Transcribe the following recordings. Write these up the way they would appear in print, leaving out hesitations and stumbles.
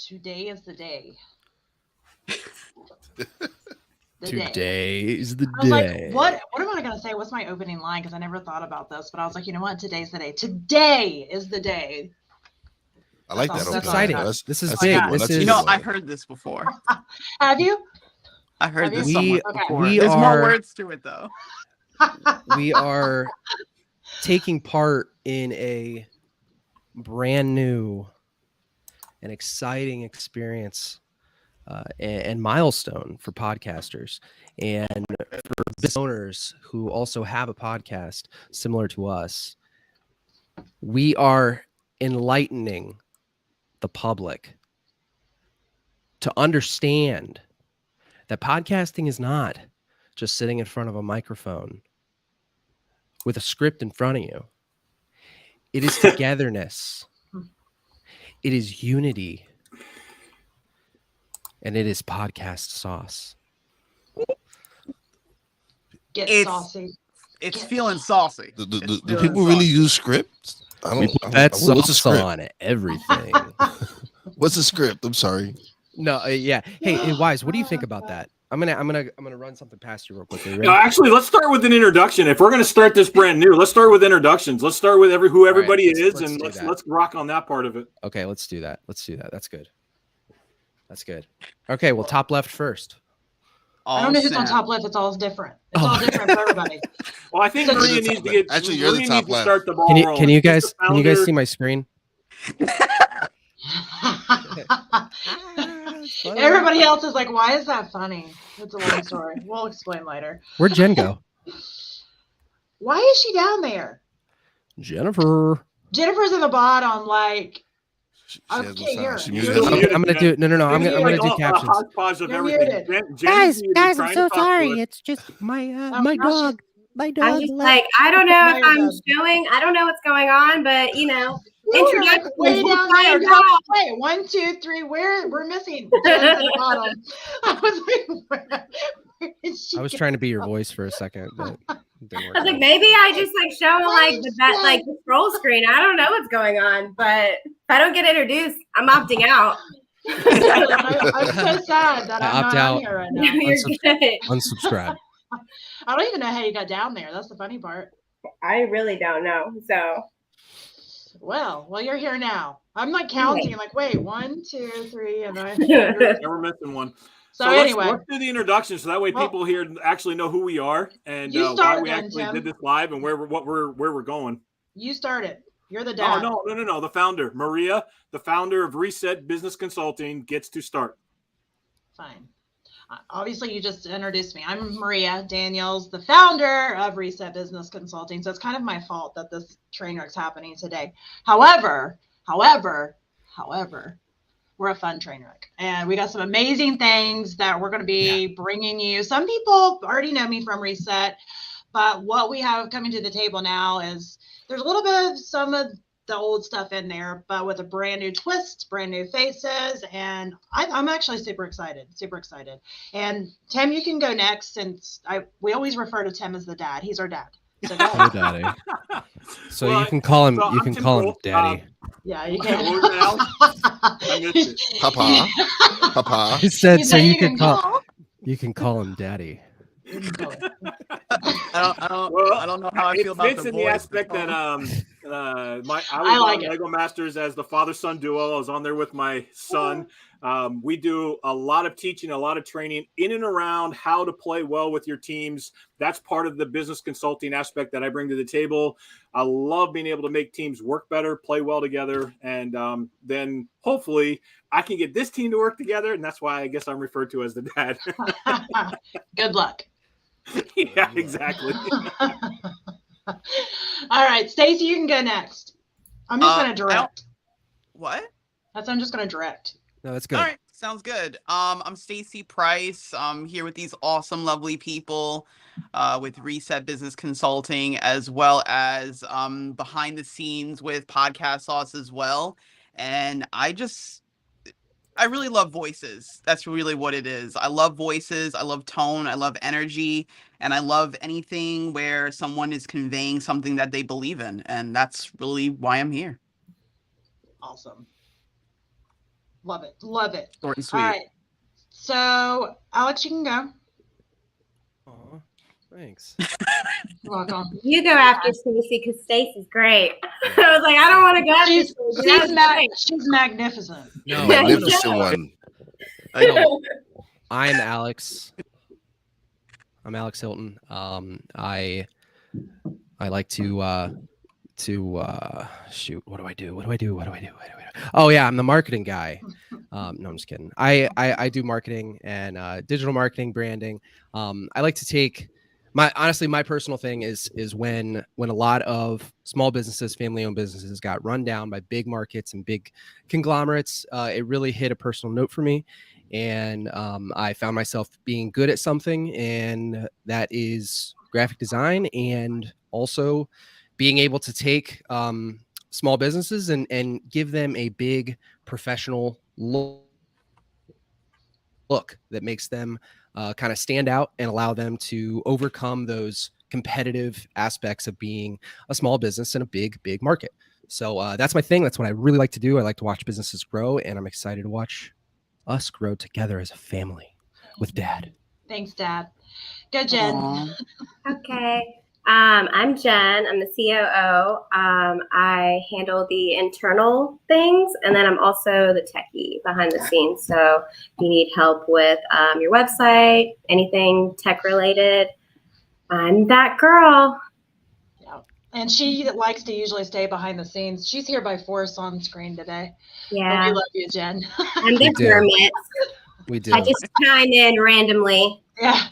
Today is the day. Today is the I was day. like, what am I going to say? What's my opening line? Because I never thought about this, but I was like, you know what? Today's the day. Today is the day. I like that. This is opening. exciting. This is big. This is, I heard this before. Have you? I heard this we, before. we There's are, more words to it, though. We are taking part in a brand new and exciting experience and milestone for podcasters and for business owners who also have a podcast similar to us. We are enlightening the public to understand that podcasting is not just sitting in front of a microphone with a script in front of you. It is togetherness. It is unity. And it is podcast sauce. Get saucy. It's feeling saucy. Do people really use scripts? That's what's a script on everything. What's a script? I'm sorry. No, yeah. Hey, Wise, what do you think about that? I'm gonna run something past you real quickly. No, actually, let's start with an introduction. If we're gonna start this brand new, let's start with introductions. Let's start with who everybody is, and let's rock on that part of it. Okay, let's do that. That's good. That's good. Okay, well, top left first. I don't know who's on top left. It's all different. It's all different for everybody. Well, I think Maria needs to get. Actually, you're the top left. Start the ball rolling. Can you guys see my screen? Everybody else is like, why is that funny? It's a long story. We'll explain later. Where'd Jen go? Why is she down there? Jennifer's in the bottom, like. I'm gonna do no. I'm gonna do captions. Guys, I'm so sorry. It's just my dog. My dog. I'm just like, I don't know if I'm showing. I don't know what's going on, but introduction. Way down there. Wait, 1, 2, 3. We're missing. Jen's at the bottom. I was like, where is she? I was trying to be your voice for a second, but I was like, maybe I just show the scroll screen. I don't know what's going on, but if I don't get introduced, I'm opting out. I'm so sad that I'm not on here right now. Unsubscribe. I don't even know how you got down there. That's the funny part. I really don't know. So. Well, you're here now. I'm like counting. Like, wait, 1, 2, 3, and we're missing one. So anyway, let's do the introduction so that way people here actually know who we are and why we actually did this live and where we're going. You started. You're the dad. Oh, no. The founder, Maria, the founder of Reset Business Consulting, gets to start. Fine. Obviously, you just introduced me. I'm Maria Daniels, the founder of Reset Business Consulting. So it's kind of my fault that this train wreck's happening today. However, we're a fun train wreck. And we got some amazing things that we're going to be bringing you. Some people already know me from Reset, but what we have coming to the table now is there's a little bit of some of the old stuff in there, but with a brand new twist, brand new faces, and I'm actually super excited. And Tim, you can go next, since we always refer to Tim as the dad. He's our dad. So go ahead. Daddy. So you can call him. You can call him Daddy. Yeah, you can. Papa. He said so. You can call. You can call him Daddy. I don't know how I feel about it. Fits in the aspect that I was on Lego Masters as the father-son duo. I was on there with my son. We do a lot of teaching, a lot of training in and around how to play well with your teams. That's part of the business consulting aspect that I bring to the table. I love being able to make teams work better, play well together, and then hopefully I can get this team to work together, and that's why I guess I'm referred to as the dad. Good luck. Yeah, exactly. All right, Stacy, you can go next. I'm just going to direct. What? I'm just going to direct. No, that's good. All right, sounds good. I'm Stacy Price. I'm here with these awesome, lovely people with Reset Business Consulting, as well as behind the scenes with Podcast Sauce as well. And I really love voices. That's really what it is. I love voices. I love tone. I love energy. And I love anything where someone is conveying something that they believe in. And that's really why I'm here. Awesome. Love it. Love it. Short and sweet. All right. So, Alex, you can go. Aw, thanks. You're welcome. You go after Stacey because Stacey's great. I was like, I don't want to go after She's, Stacey. That was great. she's magnificent. The No, magnificent one. I'm Alex. I'm Alex Hilton. I like to shoot. What do I do? Oh yeah, I'm the marketing guy. No, I'm just kidding. I do marketing and digital marketing, branding. I like to take my personal thing is when a lot of small businesses, family-owned businesses got run down by big markets and big conglomerates. It really hit a personal note for me. And I found myself being good at something, and that is graphic design, and also being able to take small businesses and give them a big professional look that makes them kind of stand out and allow them to overcome those competitive aspects of being a small business in a big market. So that's my thing. That's what I really like to do. I like to watch businesses grow, and I'm excited to watch us grow together as a family with Dad. Thanks, Dad. Go, Jen. Aw. Okay. I'm Jen. I'm the COO. I handle the internal things, and then I'm also the techie behind the scenes. So if you need help with your website, anything tech related, I'm that girl. Yeah. And she likes to usually stay behind the scenes. She's here by force on screen today. But Yeah, we love you, Jen. I'm the do. hermit. We do. I just chime in randomly. Yeah.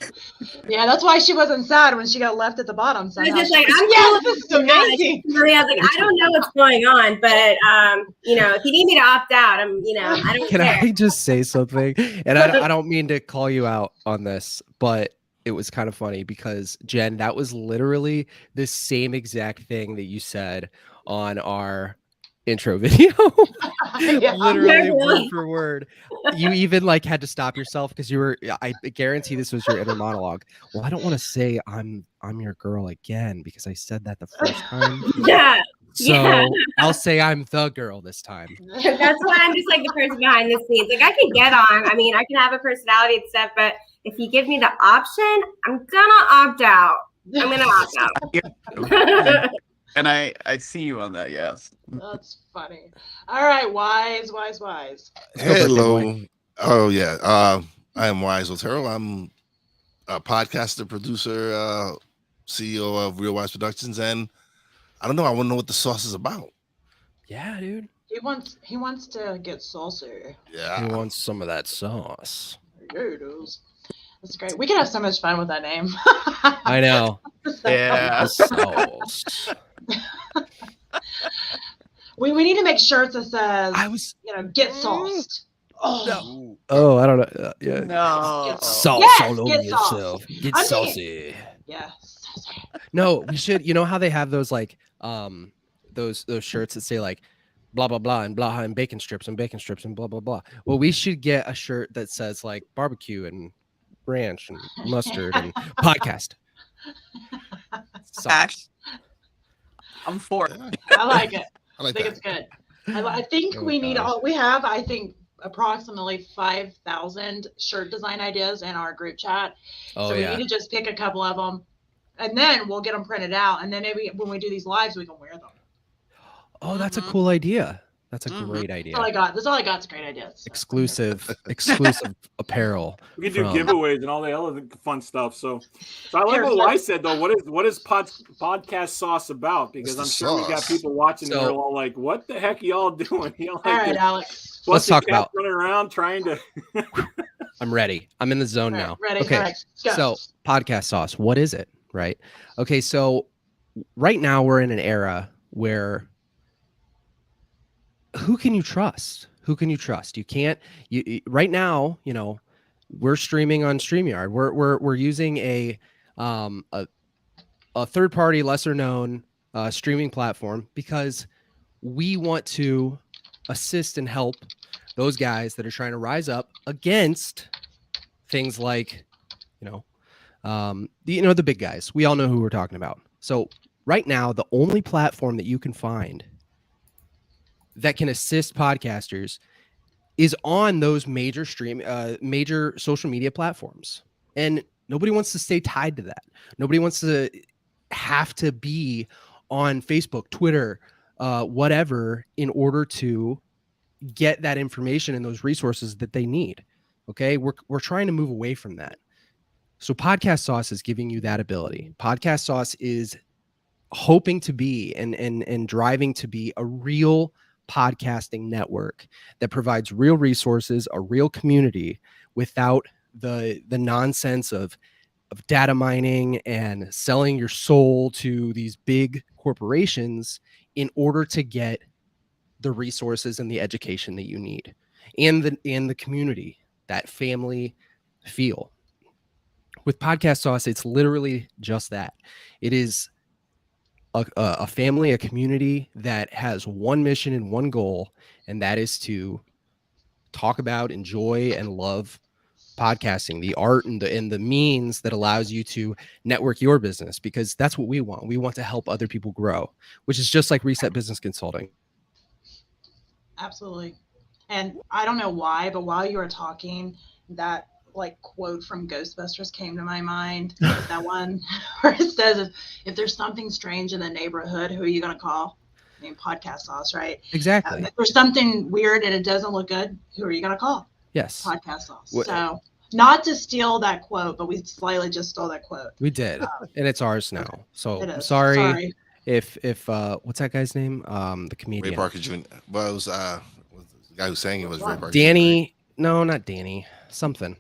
Yeah, that's why she wasn't sad when she got left at the bottom. I was Somehow. just like, She's I'm yes, cool. this is amazing. I was like, I don't know what's going on, but if you need me to opt out, I don't Can care. I just say something? And I don't mean to call you out on this, but it was kind of funny because Jen, that was literally the same exact thing that you said on our intro video. Yeah. Literally word for word. You even had to stop yourself because I guarantee this was your inner monologue. Well, I don't want to say I'm your girl again because I said that the first time. Yeah. So Yeah. I'll say I'm the girl this time. That's why I'm just like the person behind the scenes. Like I can get on. I mean, I can have a personality and stuff, but if you give me the option, I'm gonna opt out. I'm gonna opt out. And I see you on that. Yes. That's funny. All right, wise. Hello. Oh yeah. I am Wise Otero. I'm a podcaster, producer, CEO of Real Wise Productions, and I don't know. I want to know what the sauce is about. Yeah, dude. He wants to get saucy. Yeah. He wants some of that sauce. There it is. That's great. We can have so much fun with that name. I know. Yeah. The sauce. We need to make shirts that says, I was. get sauced. Oh, Oh, I don't know. Yeah. No. Sauce Yes, all over get sauce. yourself. Get I'm saucy. yeah. No, we should. You know how they have those those shirts that say blah blah blah and bacon strips and blah blah blah. Well, we should get a shirt that says barbecue and ranch and mustard and podcast. Sauce. I'm for it. I like it. I like I think that. it's good. I think Oh, we need God. we have, I think, approximately 5,000 shirt design ideas in our group chat. Oh So we yeah. need to just pick a couple of them, and then we'll get them printed out. And then maybe when we do these lives, we can wear them. Oh, that's a Mhm. cool idea. That's a Mhm. great idea. That's all I got. That's all I got. It's a great idea. So. Exclusive apparel. We can do from- giveaways and all the other fun stuff. So I like Here, what let's- Wise said though. What is podcast sauce about? Because What's I'm the sure we got sauce? people watching and So- they're all like, "What the heck are y'all doing?" All right, Alex. Let's talk about- running around trying to. I'm ready. I'm in the zone All now. right, ready? Okay. All right, go. So podcast sauce, what is it? Right. Okay. So right now we're in an era where who can you trust? Who can you trust? You can't. Right now, we're streaming on StreamYard. We're using a third party, lesser known streaming platform because we want to assist and help those guys that are trying to rise up against things like, the big guys. We all know who we're talking about. So right now, the only platform that you can find that can assist podcasters is on those major major social media platforms. And nobody wants to stay tied to that. Nobody wants to have to be on Facebook, Twitter, whatever, in order to get that information and those resources that they need. Okay. We're trying to move away from that. So Podcast Sauce is giving you that ability. Podcast Sauce is hoping to be and driving to be a real podcasting network that provides real resources, a real community, without the nonsense of data mining and selling your soul to these big corporations in order to get the resources and the education that you need, and the community, that family feel. With Podcast Sauce, it's literally just that. It is a family, a community that has one mission and one goal, and that is to talk about, enjoy, and love podcasting, the art and the means that allows you to network your business, because that's what we want. We want to help other people grow, which is just like Reset Business Consulting. Absolutely. And I don't know why, but while you were talking, that like quote from Ghostbusters came to my mind. That one where it says, if there's something strange in the neighborhood, who are you going to call? I mean, Podcast Sauce, right? Exactly. If there's something weird and it doesn't look good, who are you going to call? Yes. Podcast Sauce. So not to steal that quote, but we slightly just stole that quote. We did. And it's ours now. So It I'm is. sorry. If what's that guy's name? The comedian. Ray Parker Jr. Well, it was the guy who sang it was Ray Parker. Danny. Jr. No, not Danny. Something.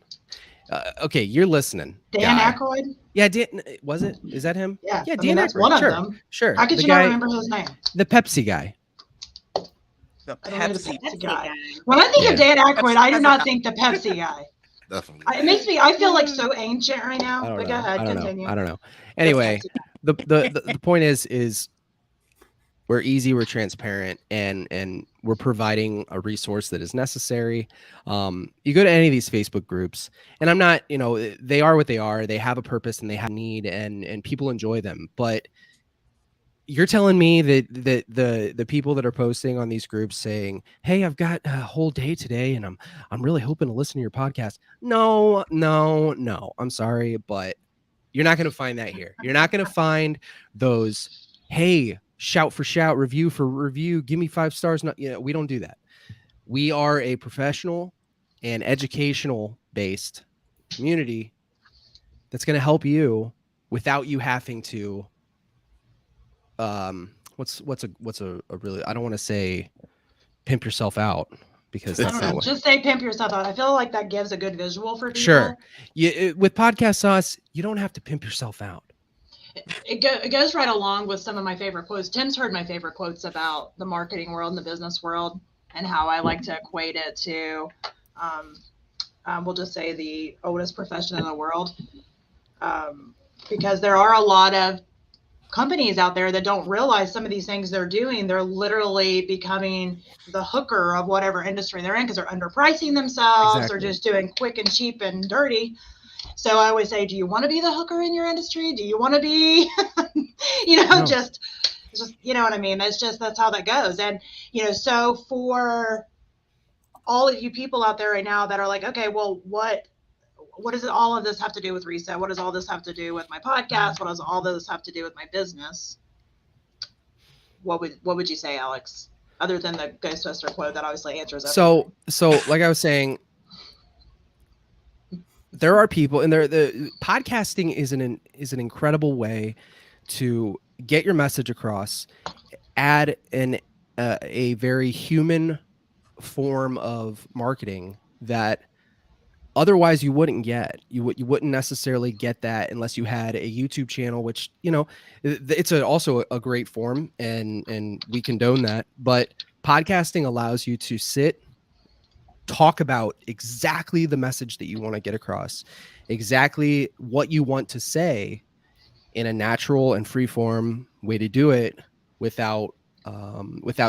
Okay, you're listening. Dan Aykroyd? Yeah, was it? Is that him? Yeah. Yeah, I Dan mean, that's Aykroyd. one of Sure. them. Sure. How could you not remember his name? The Pepsi guy. The I don't know the Pepsi. Pepsi guy. When I think of Dan Aykroyd, I do not think the Pepsi guy. Definitely. It makes me. I feel like so ancient right now. I don't But know. go ahead, continue. I don't know. Anyway, the point is we're easy, we're transparent, and we're providing a resource that is necessary. You go to any of these Facebook groups, and I'm not, they are what they are. They have a purpose and they have a need, and people enjoy them. But you're telling me that the people that are posting on these groups saying, "Hey, I've got a whole day today, and I'm really hoping to listen to your podcast." No. I'm sorry, but you're not going to find that here. You're not going to find those, "Hey, shout for shout, review for review, give me 5 stars." No, we don't do that. We are a professional and educational based community that's going to help you without you having to what's a really, I don't want to say pimp yourself out, because that's not just say pimp yourself out. I feel like that gives a good visual for people. Sure. With Podcast Sauce, you don't have to pimp yourself out. It goes right along with some of my favorite quotes. Tim's heard my favorite quotes about the marketing world and the business world, and how I like to equate it to, we'll just say, the oldest profession in the world. Because there are a lot of companies out there that don't realize some of these things they're doing. They're literally becoming the hooker of whatever industry they're in, because they're underpricing themselves. Exactly. They're just doing quick and cheap and dirty. So I always say, do you want to be the hooker in your industry? Do you want to be, No. just, you know what I mean? That's how that goes. And, so for all of you people out there right now that are like, okay, well, what does all of this have to do with Reset? What does all this have to do with my podcast? What does all this have to do with my business? What would you say, Alex? Other than the Ghostbuster quote that obviously answers everything. So like I was saying, there are people, and the podcasting is an incredible way to get your message across, add a very human form of marketing that otherwise you wouldn't get. You wouldn't necessarily get that unless you had a YouTube channel, which, it's also a great form, and we condone that. But podcasting allows you to sit, talk about exactly the message that you want to get across, exactly what you want to say, in a natural and free form way to do it, without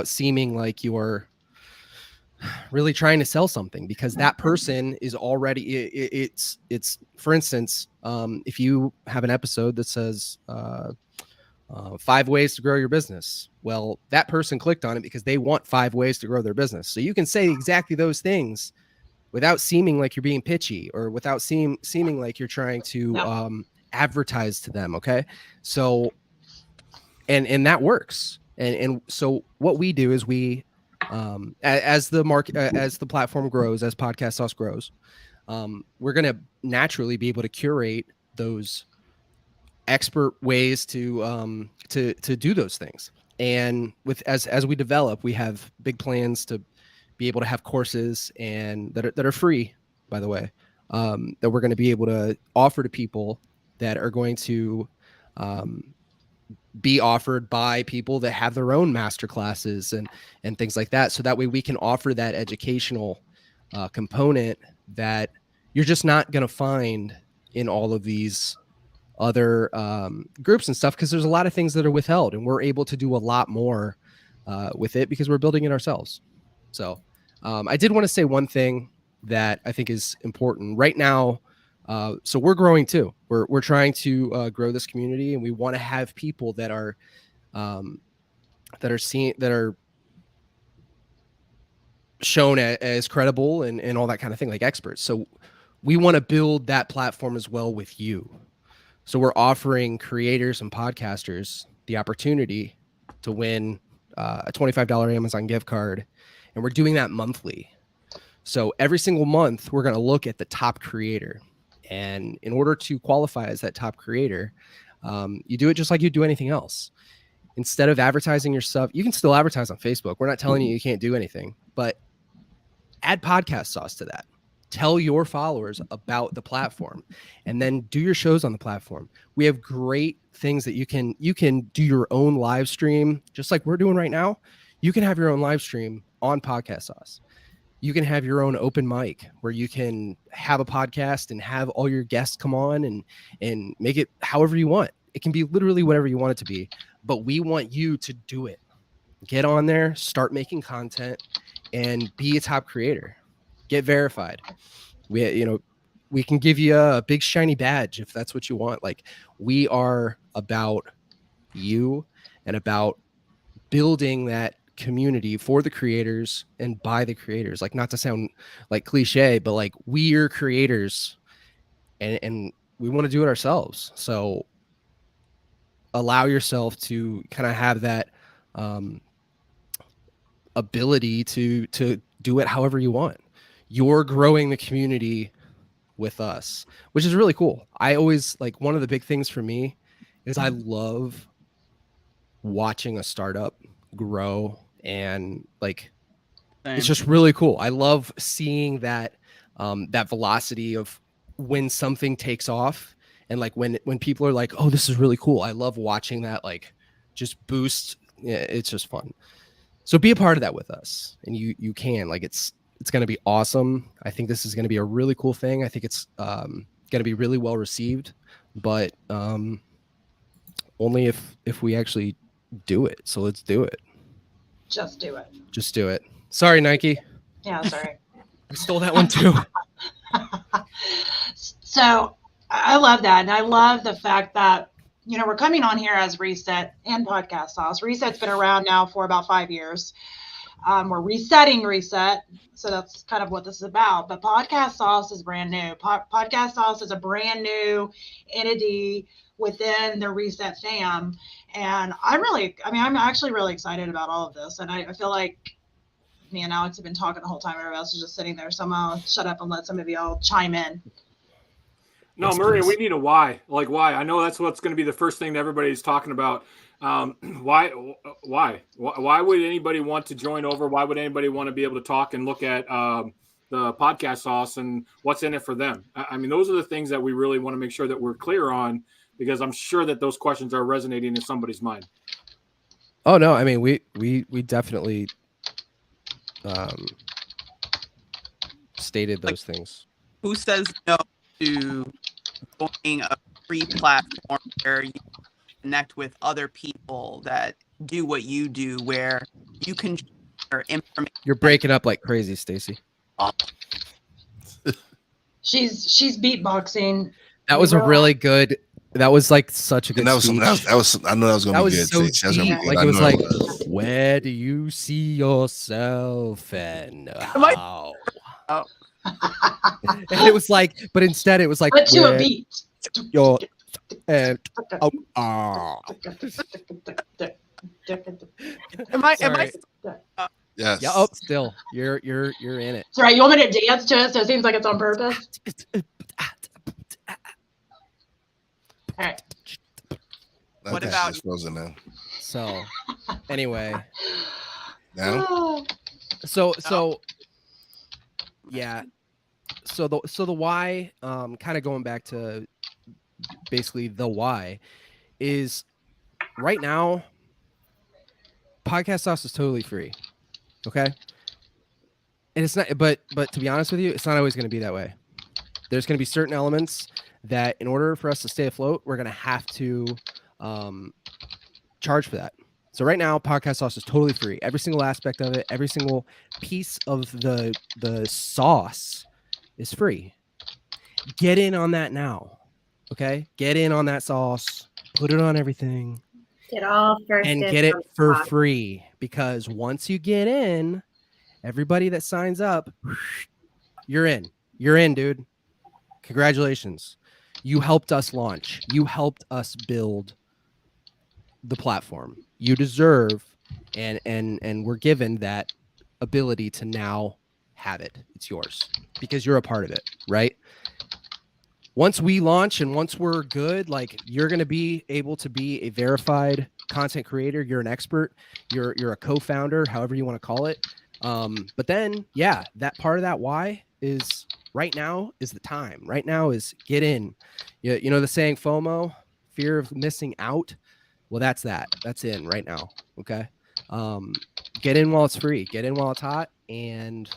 seeming like you're really trying to sell something, because that person is already, it's for instance, if you have an episode that says, 5 ways to grow your business. Well, that person clicked on it because they want 5 ways to grow their business. So you can say exactly those things without seeming like you're being pitchy or without seeming like you're trying to advertise to them. Okay. So, and that works. And so what we do is we, as the market, as the platform grows, as Podcast Sauce grows, we're going to naturally be able to curate those expert ways to do those things. And with as we develop, we have big plans to be able to have courses and that are free, by the way, that we're going to be able to offer to people that are going to be offered by people that have their own master classes and things like that. So that way we can offer that educational component that you're just not going to find in all of these other groups and stuff, because there's a lot of things that are withheld, and we're able to do a lot more with it because we're building it ourselves. So I did want to say one thing that I think is important right now. So we're growing too. We're trying to grow this community, and we want to have people that are shown as credible and all that kind of thing, like experts. So we want to build that platform as well with you. So we're offering creators and podcasters the opportunity to win a $25 Amazon gift card, and we're doing that monthly. So every single month, we're going to look at the top creator. And in order to qualify as that top creator, you do it just like you do anything else. Instead of advertising your stuff, you can still advertise on Facebook. We're not telling you can't do anything, but add podcast sauce to that. Tell your followers about the platform, and then do your shows on the platform. We have great things that you can do your own live stream, just like we're doing right now. You can have your own live stream on Podcast Sauce. You can have your own open mic where you can have a podcast and have all your guests come on and make it however you want. It can be literally whatever you want it to be, but we want you to do it. Get on there, start making content, and be a top creator. Get verified. We can give you a big shiny badge if that's what you want. Like, we are about you and about building that community for the creators and by the creators. Like, not to sound like cliche, but like, we're creators and we want to do it ourselves. So allow yourself to kind of have that ability to do it however you want. You're growing the community with us, which is really cool. I always, like, one of the big things for me is I love watching a startup grow, and like, it's just really cool. I love seeing that that velocity of when something takes off, and like when people are like, oh, this is really cool. I love watching that, like, just boost. Yeah, it's just fun. So be a part of that with us, and you can, like, it's going to be awesome. I think this is going to be a really cool thing. I think it's going to be really well received, but only if we actually do it. So let's do it. Just do it. Just do it. Sorry, Nike. Yeah, sorry. I stole that one too. So I love that. And I love the fact that, we're coming on here as Reset and Podcast Sauce. Reset's been around now for about 5 years. We're resetting Reset. So that's kind of what this is about. But Podcast Sauce is brand new. Podcast Sauce is a brand new entity within the Reset fam. And I'm actually really excited about all of this. And I feel like me and Alex have been talking the whole time. Everybody else is just sitting there. So I'm going to shut up and let some of y'all chime in. No, yes, Maria, we need a why. Like, why? I know that's what's going to be the first thing that everybody's talking about. Why would anybody want to join over? Why would anybody want to be able to talk and look at the Podcast Sauce and what's in it for them? I mean, those are the things that we really want to make sure that we're clear on, because I'm sure that those questions are resonating in somebody's mind. Oh no, I mean, we definitely stated those things. Who says no to joining a free platform where you connect with other people that do what you do, where you can share information? You're breaking up like crazy, Stacy. She's beatboxing. That was a really good That was like such a good And that was speech. that was I know that was gonna That be was good. so She deep. gonna be Like good. it was I know like, where do you see yourself and how? Oh. And it was like, but instead it was like, But to a where beat. your and oh. Am I Sorry. Yes. Yeah, oh, still. You're in it. Sorry, you want me to dance to it so it seems like it's on purpose? All right. What Okay, about- it's frozen now? So anyway. Now? So yeah. So the why, kind of going back to basically the why is right now Podcast Sauce is totally free. Okay. And it's not, but to be honest with you, it's not always going to be that way. There's going to be certain elements that in order for us to stay afloat, we're going to have to charge for that. So right now, Podcast Sauce is totally free. Every single aspect of it, every single piece of the sauce is free. Get in on that now. Okay? Get in on that sauce. Put it on everything. Get all first And dibs get it on the for sauce. free. Because once you get in, everybody that signs up, you're in. You're in, dude. Congratulations. You helped us launch. You helped us build the platform. You deserve and we're given that ability to now have it. It's yours because you're a part of it, right? Once we launch and once we're good, like you're going to be able to be a verified content creator. You're an expert. You're a co-founder, however you want to call it. But then, yeah, that part of that why is right now is the time. Right now is get in. You know the saying FOMO, fear of missing out. Well, that's that. That's in right now. Okay. Get in while it's free. Get in while it's hot and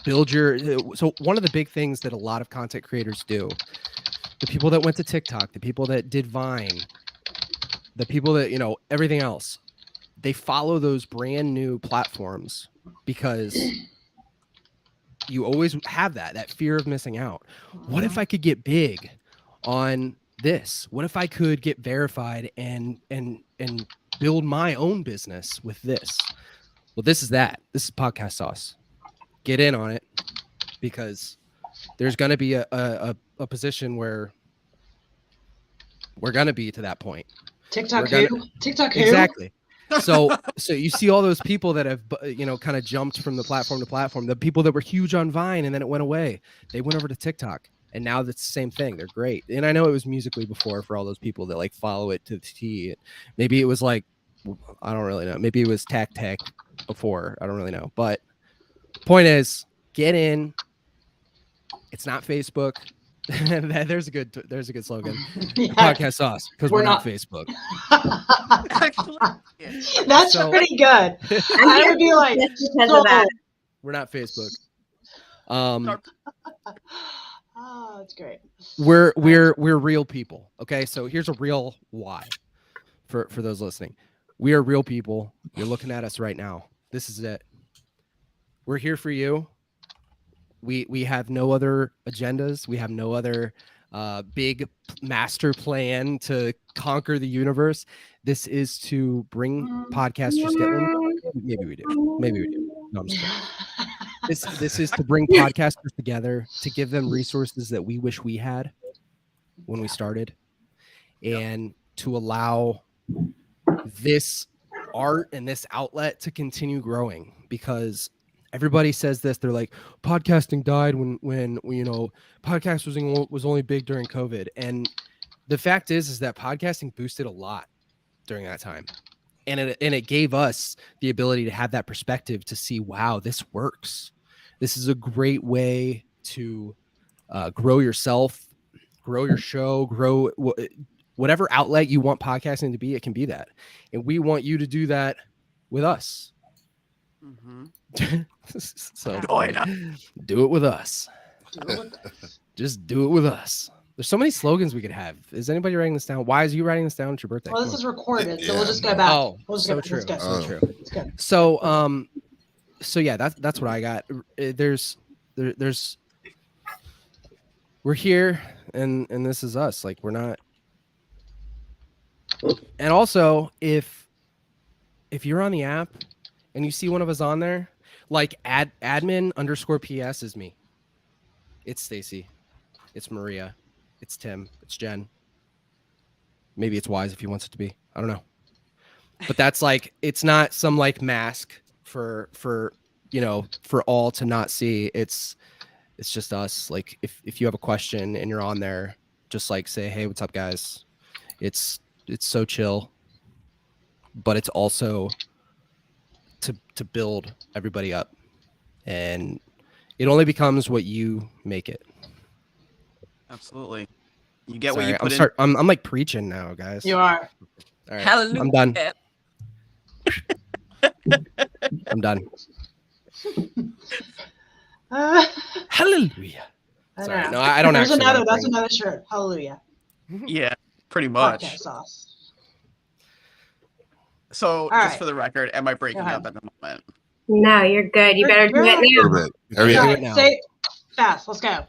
build your. So one of the big things that a lot of content creators do, the people that went to TikTok, the people that did Vine, the people that, everything else, they follow those brand new platforms because you always have that fear of missing out. What if I could get big on this? What if I could get verified and build my own business with this? Well, this is that. This is Podcast Sauce. Get in on it because there's going to be a position where we're going to be to that point. TikTok who? TikTok who? Exactly. So you see all those people that have, kind of jumped from the platform to platform, the people that were huge on Vine and then it went away. They went over to TikTok and now that's the same thing. They're great. And I know it was Musically before for all those people that like follow it to the T. Maybe it was like, I don't really know. Maybe it was Tech before. I don't really know. But point is, get in. It's not Facebook. There's a good slogan. Yeah. Podcast Sauce, because we're not Facebook. That's pretty good. I would be like, Just because of that. We're not Facebook. Oh, that's great. We're real people. Okay, so here's a real why for those listening. We are real people. You're looking at us right now. This is it. We're here for you. We have no other agendas. We have no other big master plan to conquer the universe. This is to bring podcasters together. Maybe we do. No, I'm just kidding. This is to bring podcasters together, to give them resources that we wish we had when we started, and to allow this art and this outlet to continue growing, because everybody says this. They're like, podcasting died when podcast was only big during COVID. And the fact is that podcasting boosted a lot during that time. And it gave us the ability to have that perspective to see, wow, this works. This is a great way to grow yourself, grow your show, grow whatever outlet you want podcasting to be. It can be that. And we want you to do that with us. Mm-hmm. So do it with us. Just do it with us. There's so many slogans we could have. Is anybody writing this down? Why is you writing this down? It's your birthday. Well, this is recorded, so we'll just go back. Oh, we'll just so go true. back. So true. It's good. So yeah, that's what I got. There's we're here, and this is us. Like, we're not. And also, if you're on the app and you see one of us on there, like admin_PS is me. It's Stacy. It's Maria. It's Tim. It's Jen. Maybe it's Wise if he wants it to be. I don't know. But that's like, it's not some like mask for for all to not see. It's just us. Like, if you have a question and you're on there, just like say, hey, what's up, guys? It's so chill, but it's also to build everybody up, and it only becomes what you make it. Absolutely. You get Sorry, what you put in. I'm like preaching now, guys. You are. All right, Hallelujah. I'm done. I'm done. Hallelujah. Sorry, no, I don't There's actually. That's another shirt. Hallelujah. Yeah, pretty much. Podcast sauce. So, All just right. for the record, am I breaking Go up ahead. at the moment? No, you're good. You better do it A now. little bit. Hurry Do up. it now. Say fast. Let's go.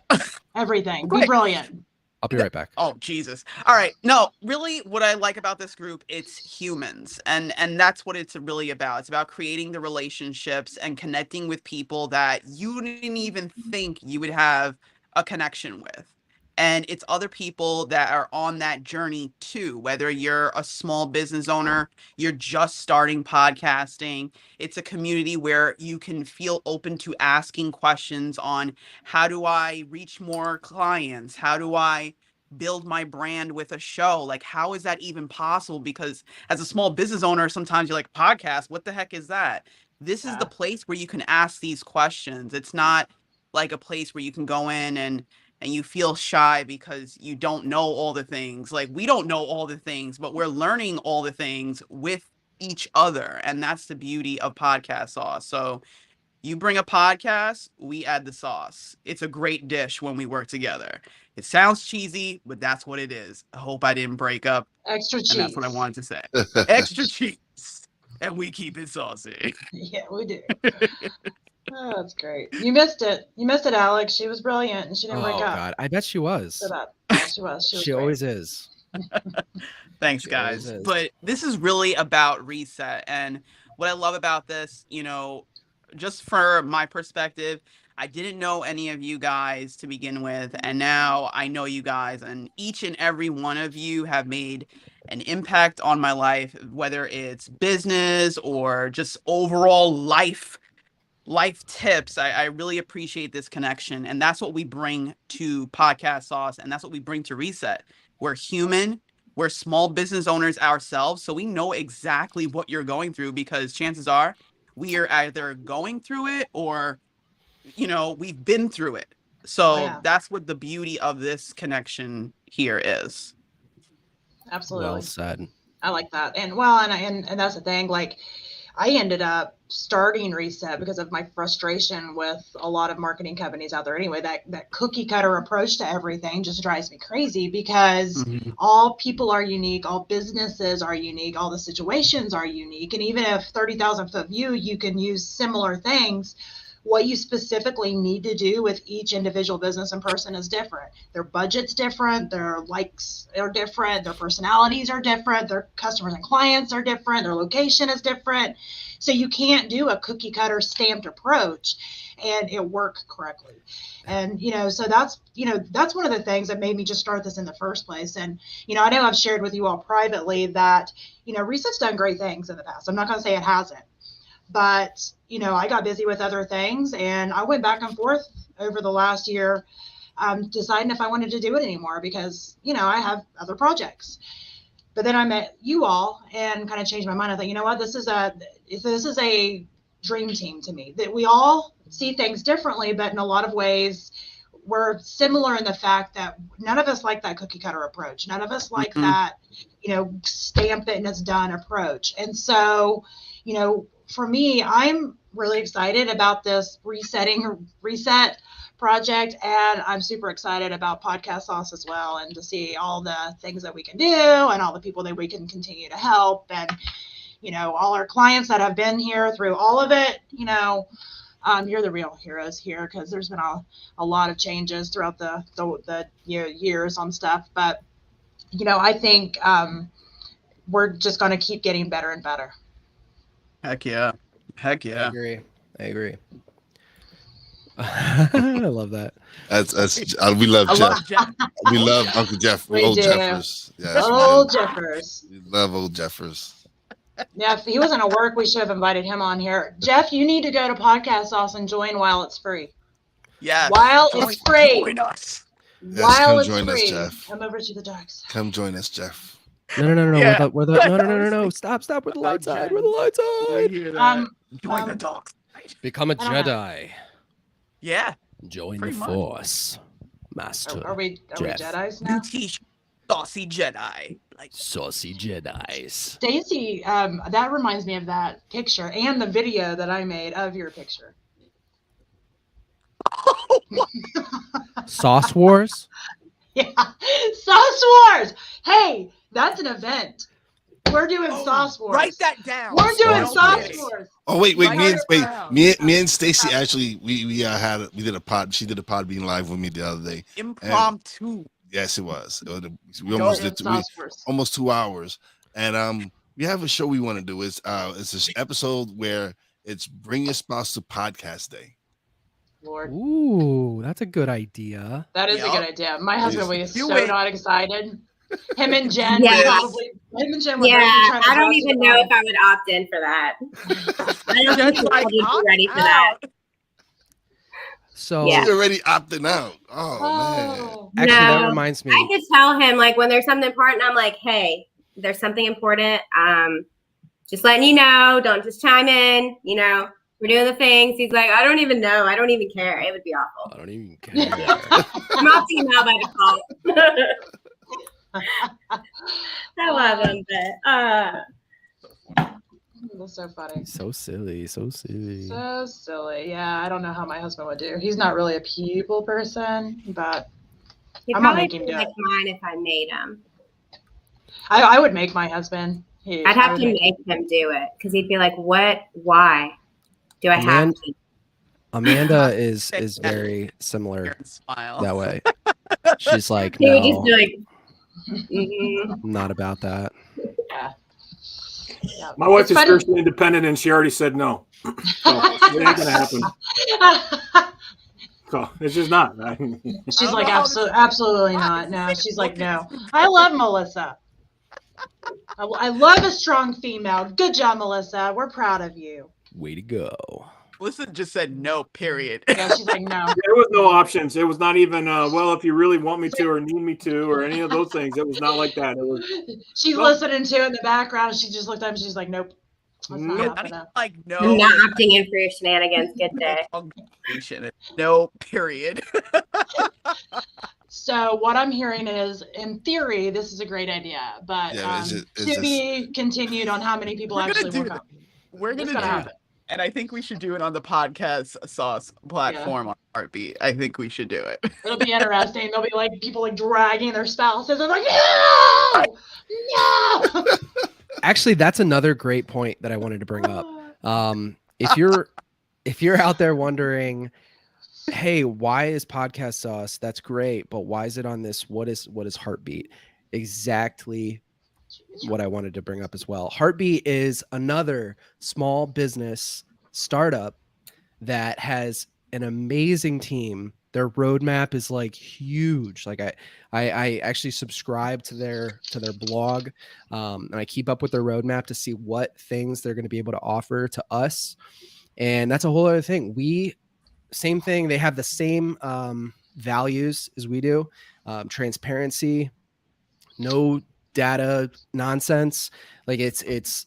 Everything. Be Great. brilliant. I'll be right back. Oh, Jesus. All right. No, really what I like about this group, it's humans. And that's what it's really about. It's about creating the relationships and connecting with people that you didn't even think you would have a connection with. And it's other people that are on that journey too, whether you're a small business owner, you're just starting podcasting. It's a community where you can feel open to asking questions on, how do I reach more clients? How do I build my brand with a show? Like, how is that even possible? Because as a small business owner, sometimes you're like, podcast, what the heck is that? This is the place where you can ask these questions. It's not like a place where you can go in and you feel shy because you don't know all the things. Like, we don't know all the things, but we're learning all the things with each other. And that's the beauty of Podcast Sauce. So you bring a podcast, we add the sauce. It's a great dish when we work together. It sounds cheesy, but that's what it is. I hope I didn't break up. Extra cheese. And that's what I wanted to say. Extra cheese. And we keep it saucy. Yeah, we do. Oh, that's great. You missed it. You missed it, Alex. She was brilliant, and she didn't break up. Oh God, I bet she was. So yeah, she was. She always is. Thanks, guys. But this is really about reset. And what I love about this, just for my perspective, I didn't know any of you guys to begin with. And now I know you guys, and each and every one of you have made an impact on my life, whether it's business or just overall life tips. I really appreciate this connection. And that's what we bring to Podcast Sauce. And that's what we bring to Reset. We're human. We're small business owners ourselves. So we know exactly what you're going through, because chances are we are either going through it or, we've been through it. So that's what the beauty of this connection here is. Absolutely. Well said. I like that. And and that's the thing. Like, I ended up starting Reset because of my frustration with a lot of marketing companies out there anyway. That cookie cutter approach to everything just drives me crazy, because all people are unique, all businesses are unique, all the situations are unique. And even if 30,000 foot view, you can use similar things. What you specifically need to do with each individual business and person is different. Their budget's different, their likes are different, their personalities are different, their customers and clients are different, their location is different. So you can't do a cookie cutter stamped approach and it work correctly. And, so that's one of the things that made me just start this in the first place. And, I know I've shared with you all privately that, Reset's done great things in the past. I'm not going to say it hasn't. But, I got busy with other things, and I went back and forth over the last year, deciding if I wanted to do it anymore, because, I have other projects. But then I met you all and kind of changed my mind. I thought, you know what, this is a dream team to me, that we all see things differently, but in a lot of ways we're similar in the fact that none of us like that cookie cutter approach. None of us like that, stamp it and it's done approach. And so, for me, I'm really excited about this reset project, and I'm super excited about Podcast Sauce as well, and to see all the things that we can do and all the people that we can continue to help, and all our clients that have been here through all of it, you're the real heroes here, because there's been a lot of changes throughout the years on stuff. But, I think we're just going to keep getting better and better. Heck yeah. I agree. I love that. We love Jeff. Jeff. We love Uncle Jeff. We Old do. Jeffers. Yes, Old Jeffers. we love old Jeffers. Yeah, if he wasn't at work, we should have invited him on here. Jeff, you need to go to Podcast Sauce and join while it's free. Yeah. While it's free. Join us. Yes, While come it's join us, free. Jeff. Come over to the dark side. Come join us, Jeff. No. Yeah. No. Stop. Where the lights Jen. side. Where the lights I side. hear that. Join the dogs. Become a I don't know. Jedi. Yeah. Join Pretty the much. Force. Master. Are we Jeff. Jedis New now? t-shirt. Saucy Jedi. Like Saucy Jedis. Stacy, that reminds me of that picture and the video that I made of your picture. Sauce Wars. Yeah, Sauce Wars. Hey, that's an event. We're doing Sauce Wars. Write that down. We're doing Sauce Sauce Wars. Wars. Oh wait, Write it me down. and Stacy actually we did a pod. She did a pod being live with me the other day. Impromptu. Yes, it was. We We're almost doing did Sauce Wars. almost 2 hours, and we have a show we want to do. It's this episode where it's Bring Your Spouse to Podcast Day. Lord, Ooh, that's a good idea. that is a Yup. good idea. My husband was Do so it. not excited. Him and Jen Yeah. probably. Him and Jen were Yeah, trying to I don't host even it know all. if I would opt in for that. I don't think Jen's we're like, ready for that. So Yeah. He's already opting out. Oh man. Oh, actually, that No. reminds me. I could tell him, like, when there's something important, I'm like, hey, there's something important. Just letting you know, don't just chime in, we're doing the things. He's like, I don't even know. I don't even care. It would be awful. I don't even care. I'm opting him out by default. I love him, but that's so funny. So silly. So silly. Yeah, I don't know how my husband would do. He's not really a people person, but he'd I'm gonna probably make him be do like it. mine if I made him. I would make my husband. I'd have to make him do it because he'd be like, what? Why do I have to? Amanda is very similar Karen smile. that way. She's like, He would just no, be like, mhm. not about that. Yeah. My wife It's is funny- fiercely independent, and she already said no. So it ain't gonna happen. So it's just not. She's like, absolutely not. No, she's like, no. I love Melissa. I love a strong female. Good job, Melissa. We're proud of you. Way to go. Melissa just said no, period. Yeah, she's like, no. There was no options. It was not even, well, if you really want me to or need me to or any of those things. It was not like that. It was. She's listening to it in the background. She just looked up and she's like, nope. That's not Nope. happening. Like no. I'm not opting in for your shenanigans. Good day. Punctuation. No, period. So what I'm hearing is, in theory, this is a great idea, but Yeah, it's to just- be continued on how many people We're gonna actually do work that. on. We're It's gonna gonna do happen. that. And I think we should do it on the podcast sauce platform on Heartbeat. I think we should do it. It'll be interesting. There'll be like people like dragging their spouses and like, no, no. Actually, that's another great point that I wanted to bring up. If you're out there wondering, hey, why is Podcast Sauce? That's great, but why is it on this? What is Heartbeat? Exactly what I wanted to bring up as well. Heartbeat is another small business startup that has an amazing team. Their roadmap is like huge. Like I actually subscribe to their blog, and I keep up with their roadmap to see what things they're going to be able to offer to us. And that's a whole other thing. Same thing. They have the same values as we do. Transparency, no data nonsense. Like it's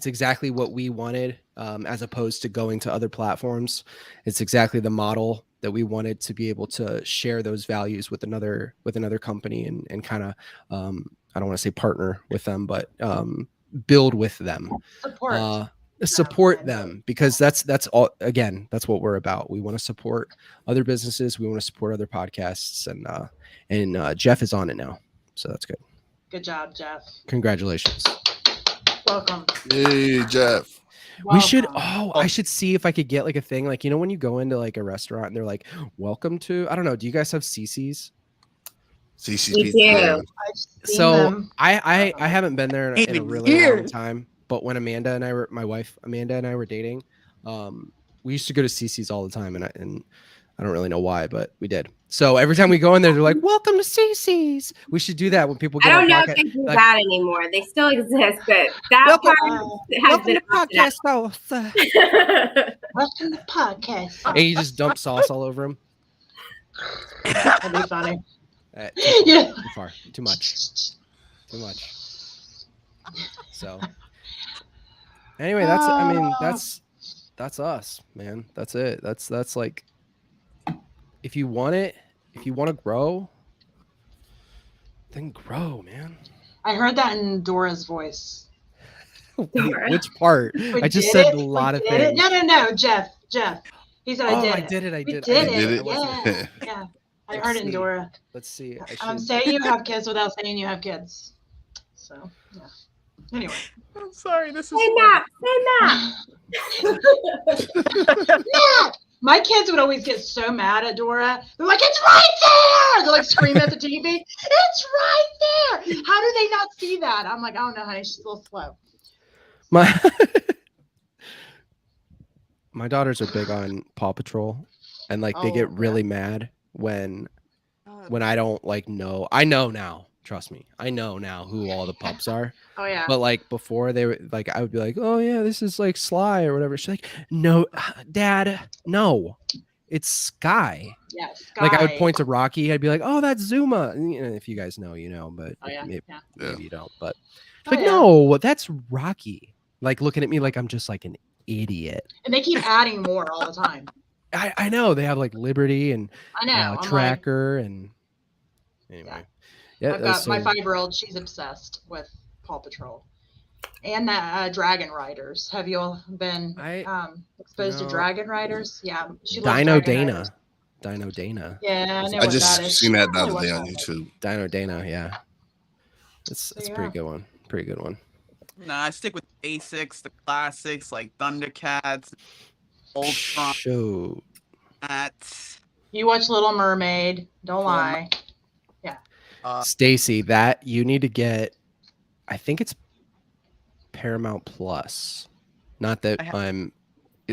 exactly what we wanted, as opposed to going to other platforms. It's exactly the model that we wanted to be able to share those values with another company and kind of, I don't want to say partner with them, but build with them. Support them, because that's all. Again, that's what we're about. We want to support other businesses. We want to support other podcasts, and Jeff is on it now, so that's good. Good job, Jeff. Congratulations. Welcome. Hey, Jeff. We should. Welcome. I should see if I could get like a thing, like, you know, when you go into like a restaurant and they're like, "Welcome to," I don't know. Do you guys have CC's? CC's We Pizza. do. Yeah. I've seen So them. I haven't been there in a Even really long years. time. But when my wife Amanda and I were dating, we used to go to CC's all the time, and I don't really know why, but we did. So every time we go in there, they're like, "Welcome to CC's." We should do that when people I get don't on know podcast. if they do like, that anymore. They still exist, but that Welcome- part has Welcome been to podcast sauce. Welcome to podcast. and you just dump sauce all over them. That'd be funny. Too far. Too much. So anyway, that's us, man. That's it. That's like, if you want to grow, then grow, man. I heard that in Dora's voice. Which part? We I just did said it. a lot of We did it. things. No, Jeff. He said Oh, I did it. I We did. did You did it. it? Yeah. I heard it in Dora. Let's see. Say you have kids without saying you have kids. So, yeah. Anyway. I'm sorry. This is Say that. Yeah. My kids would always get so mad at Dora. They're like, "It's right there!" They're like screaming at the TV. "It's right there!" How do they not see that? I'm like, "I don't know, honey. She's a little slow." My daughters are big on Paw Patrol, and like they get really mad when I don't like know. I know now. Trust me, I know now who all the pups are. Oh yeah. But like before, they were like, I would be like, "Oh yeah, this is like Sly or whatever." She's like, "No, Dad, no, it's Sky." Yes. Like I would point to Rocky. I'd be like, "Oh, that's Zuma." And, you know, if you guys know, you know, but maybe you don't. But it's like, no, that's Rocky. Like looking at me like I'm just like an idiot. And they keep adding more all the time. I know they have like Liberty and I know. I'm Tracker and anyway. Yeah, I've got my 5-year-old. She's obsessed with Paw Patrol and Dragon Riders. Have you all been exposed to Dragon Riders? Yeah, she loves Dino Dragon Dana. Riders. Dino Dana. Yeah, I just seen that the other day on YouTube. Dino Dana, yeah. It's a pretty good one. Pretty good one. Nah, I stick with basics, the classics like Thundercats, Ultron. Show. You watch Little Mermaid. Don't lie. Yeah. Stacy, that you need to get. I think it's Paramount Plus. Not that I'm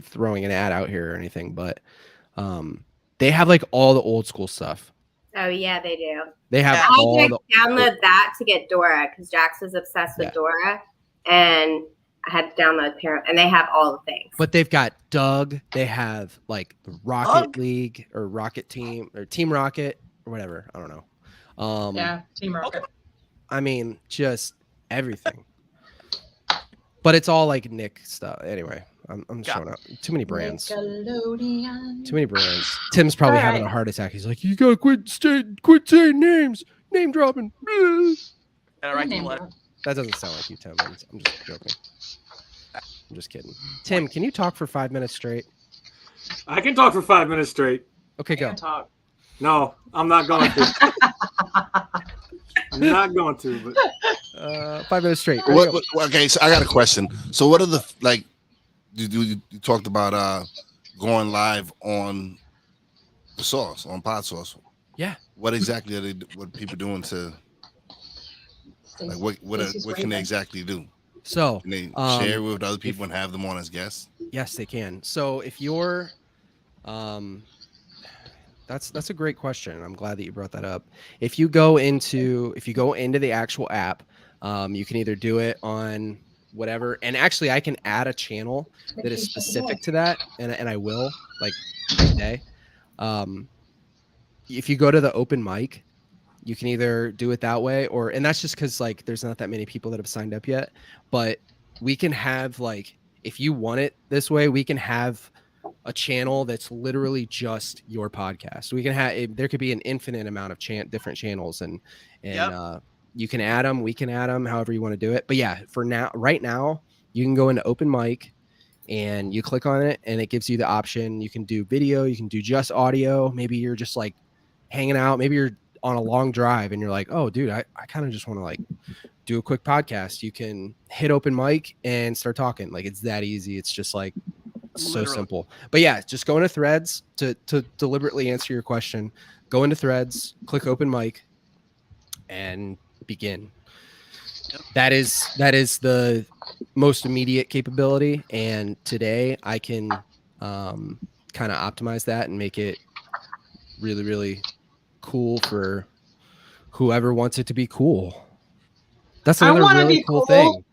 throwing an ad out here or anything, but they have like all the old school stuff. Oh yeah, they do. They have all I the download that to get Dora because Jax was obsessed with Dora, and I had to download Parent, and they have all the things. But they've got Doug. They have like the Rocket League or Rocket Team or Team Rocket or whatever. I don't know. Yeah, Team Rocket. I mean, just everything. But it's all like Nick stuff. Anyway, I'm showing up. Too many brands. Nickelodeon. Too many brands. Tim's probably having a heart attack. He's like, "You gotta quit saying names, name dropping." That doesn't sound like you, Tim. I'm just joking. I'm just kidding. Tim, can you talk for 5 minutes straight? I can talk for 5 minutes straight. Okay, go. Talk. No, I'm not going to. I'm not going to. But 5 minutes straight. Okay, so I got a question. So what are the like? You talked about going live on the sauce on Pod Sauce. Yeah. What exactly are what people doing to like what can they exactly do? So can they share with other people and have them on as guests? Yes, they can. So if you're that's a great question. I'm glad that you brought that up. If you go into the actual app, you can either do it on whatever, and actually I can add a channel that is specific to that, and I will like today. If you go to the open mic, you can either do it that way, and that's just because like there's not that many people that have signed up yet. But we can have like, if you want it this way, we can have a channel that's literally just your podcast. We can have there could be an infinite amount of different channels, and you can add them. We can add them however you want to do it. But yeah, for now, right now, you can go into open mic and you click on it, and it gives you the option. You can do video, you can do just audio. Maybe you're just like hanging out. Maybe you're on a long drive and you're like, "Oh, dude, I kind of just want to like do a quick podcast. You can hit open mic and start talking. Like, it's that easy. It's just like so simple. But yeah, just go into Threads to deliberately answer your question. Go into Threads, click open mic, and begin. That is the most immediate capability. And today I can kind of optimize that and make it really, really cool for whoever wants it to be cool. That's another really cool thing.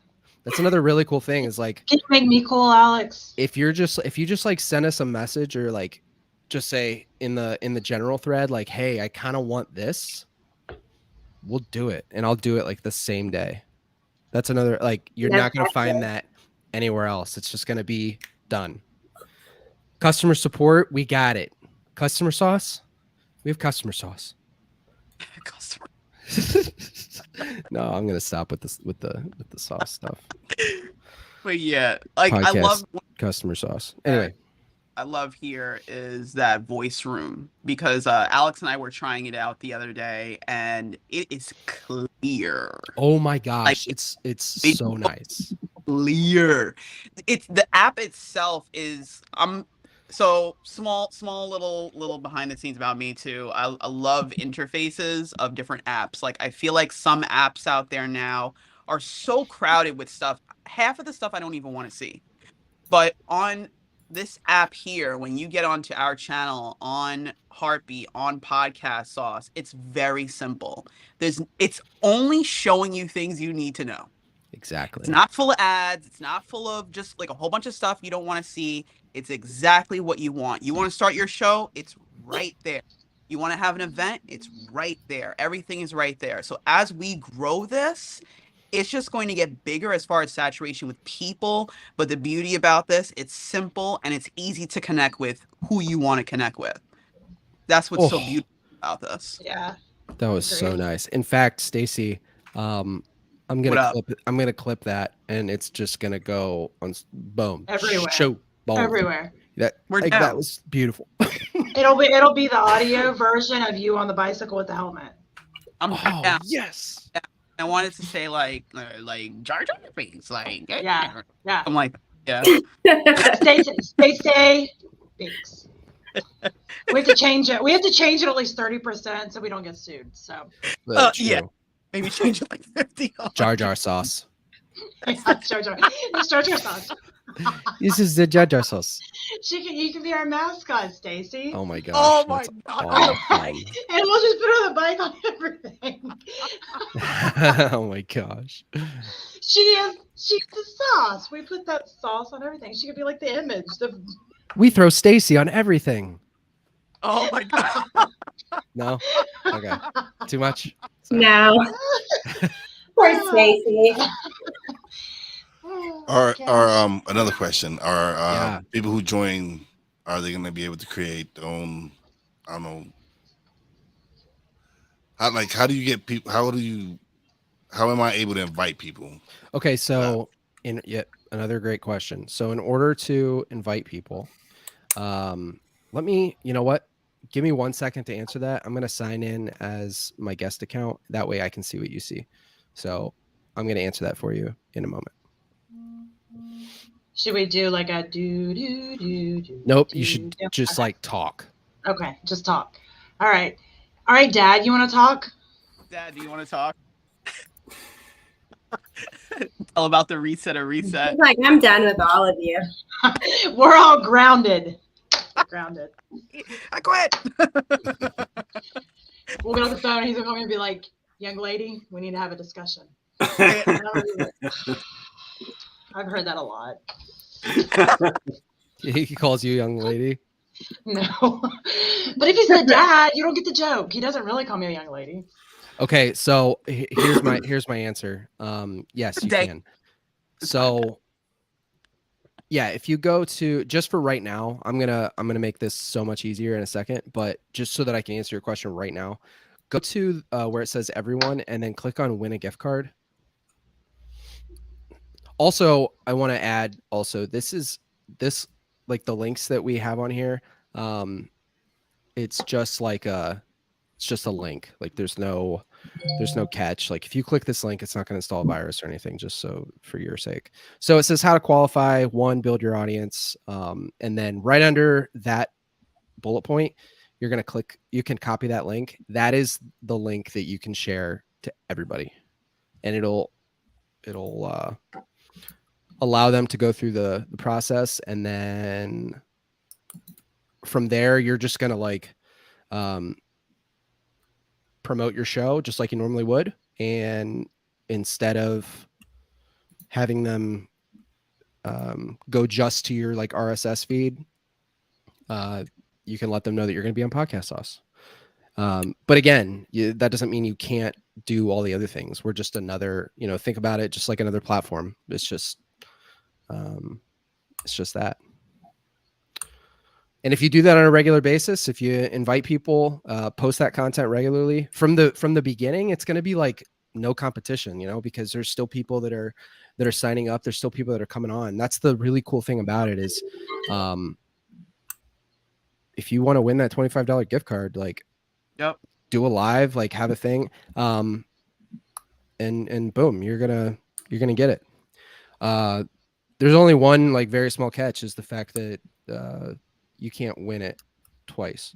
That's another really cool thing is like, can you make me cool, Alex? If you just like send us a message or like just say in the general thread, like, hey, I kind of want this, we'll do it. And I'll do it like the same day. That's another, like, you're not going to find that anywhere else. It's just going to be done. Customer support, we got it. Customer sauce, we have customer sauce. Customer. No, I'm gonna stop with the sauce stuff. But yeah, like Podcast, I love customer sauce. Anyway, I love here is that voice room because Alex and I were trying it out the other day and it is clear. Oh my gosh, Like, it's so nice. Clear. It's the app itself is so small little behind the scenes about me too. I love interfaces of different apps. Like I feel like some apps out there now are so crowded with stuff. Half of the stuff I don't even want to see. But on this app here, when you get onto our channel on Heartbeat, on Podcast Sauce, it's very simple. It's only showing you things you need to know. Exactly. It's not full of ads. It's not full of just like a whole bunch of stuff you don't want to see. It's exactly what you want. You want to start your show? It's right there. You want to have an event? It's right there. Everything is right there. So as we grow this, it's just going to get bigger as far as saturation with people. But the beauty about this, it's simple and it's easy to connect with who you want to connect with. That's what's so beautiful about this. Yeah. That was so nice. In fact, Stacy, I'm gonna clip that, and it's just gonna go on boom everywhere. Show boom. Everywhere. That was beautiful. It'll be the audio version of you on the bicycle with the helmet. Yes. I wanted to say like Jar Jar Binks, like yeah. I'm like Stay Binks. We have to change it. We have to change it at least 30% so we don't get sued. So yeah, maybe change it like 50. Jar Jar sauce. Jar Jar sauce. This is the Jar Jar sauce. You can be our mascot, Stacy. Oh my gosh. Oh my god. And we'll just put her on the bike on everything. Oh my gosh. She's the sauce. We put that sauce on everything. She could be like the image. We throw Stacy on everything. Oh my god. No? Okay. Too much? Sorry. No. Poor Stacy. Another question. Are people who join, are they gonna be able to create their own, I don't know, how do you get people, how am I able to invite people? Okay, so in yet another great question. So in order to invite people, you know what? Give me 1 second to answer that. I'm going to sign in as my guest account. That way I can see what you see. So I'm going to answer that for you in a moment. Should we do like a do? Nope. You should just like talk. Okay. Just talk. All right. Dad, you want to talk? Dad, do you want to talk? All about the reset. He's like, I'm done with all of you. We're all grounded. I quit. We'll get on the phone and he's going to be like, young lady, we need to have a discussion. I've heard that a lot. He calls you young lady. No. But if he said dad, you don't get the joke. He doesn't really call me a young lady. Okay, so here's my answer. Yes, you can. So yeah, if you go to, just for right now, I'm gonna make this so much easier in a second, but just so that I can answer your question right now, go to where it says everyone and then click on win a gift card. Also, I want to add this like the links that we have on here. It's just like It's just a link. Like there's no catch. Like if you click this link, it's not going to install a virus or anything, just so for your sake. So it says how to qualify, one, build your audience. And then right under that bullet point, you're going to click, you can copy that link. That is the link that you can share to everybody. And it'll allow them to go through the process. And then from there, you're just going to like, promote your show just like you normally would. And instead of having them go just to your like RSS feed, you can let them know that you're going to be on Podcast Sauce. But again, that doesn't mean you can't do all the other things. We're just another, think about it just like another platform. It's just that. And if you do that on a regular basis, if you invite people, post that content regularly from the beginning, it's going to be like no competition, because there's still people that are signing up. There's still people that are coming on. That's the really cool thing about it is, if you want to win that $25 gift card, like, yep, do a live, like have a thing, and boom, you're gonna get it. There's only one like very small catch is the fact that you can't win it twice.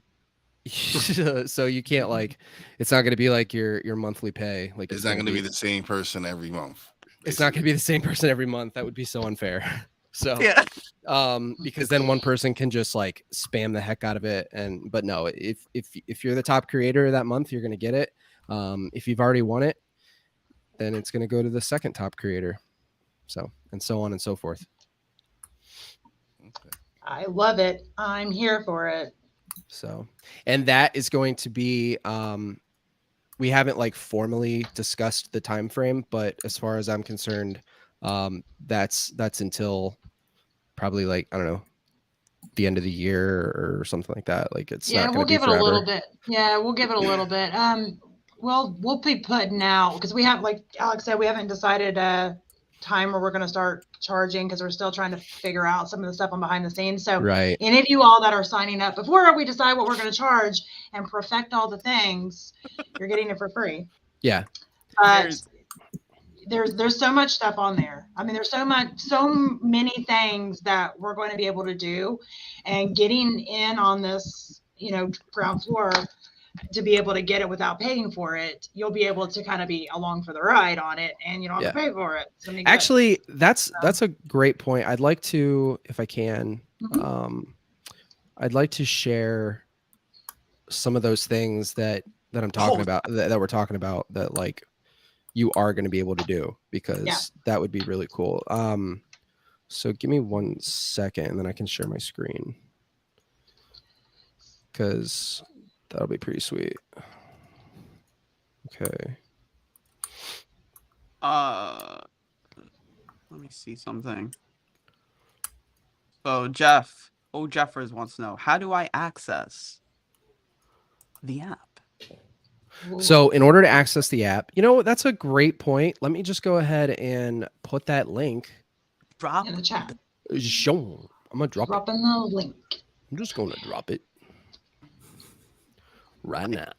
So you can't like, it's not going to be like your monthly pay. Like it's not going to be the same person every month. Basically. It's not going to be the same person every month. That would be so unfair. So yeah. Because then one person can just like spam the heck out of it. But no, if you're the top creator that month, you're going to get it. If you've already won it, then it's going to go to the second top creator. So, and so on and so forth. Okay. I love it. I'm here for it. So, and that is going to be, we haven't like formally discussed the time frame, but as far as I'm concerned, that's until probably like, I don't know, the end of the year or something like that. Like it's not we'll give it forever. a little bit. Yeah, we'll give it a little bit. We'll be putting out, because we have, like Alex said, we haven't decided a time where we're going to start charging, because we're still trying to figure out some of the stuff on behind the scenes. So right. Any of you all that are signing up before we decide what we're going to charge and perfect all the things, you're getting it for free. Yeah. But there's so much stuff on there. I mean, there's so many things that we're going to be able to do, and getting in on this, ground floor to be able to get it without paying for it, you'll be able to kind of be along for the ride on it, and you don't have to pay for it. Actually, that's a great point. I'd like to, if I can, I'd like to share some of those things that I'm talking about, that we're talking about, that like you are going to be able to do, because that would be really cool. So give me 1 second and then I can share my screen, because that'll be pretty sweet. Okay. Let me see something. So Jeffers wants to know, how do I access the app? So in order to access the app, that's a great point. Let me just go ahead and put that link in the chat. I'm gonna drop in the link. I'm just gonna drop it right now.